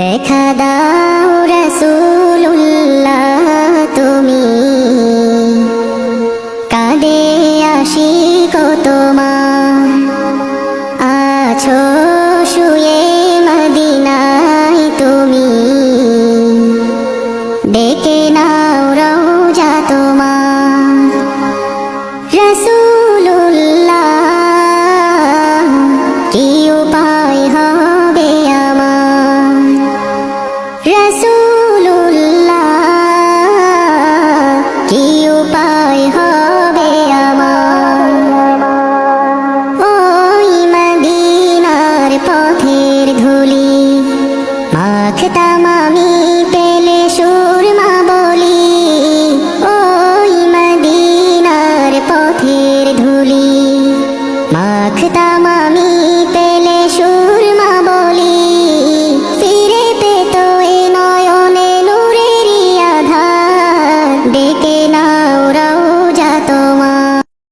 দেখা দাও রাসূলুল্লাহ তুমি, কাঁদে আশিক তোমার, আছো শুয়ে মদিনায় তুমি, ডেকে নাও রওজা তোমার। রাসূলুল্লাহ কি উপায় হবে আমার, রাসূলুল্লাহ কি উপায় হবে আমার। ওই মদিনার পথের ধুলি মাখতাম আমি পেলে সুরমা বলি, ওই মদিনার পথের ধুলি মাখতাম আমি পেলে সুরমা বলি, ফিরে পেত এ নয়নে নূরেরই আধার, ডেকে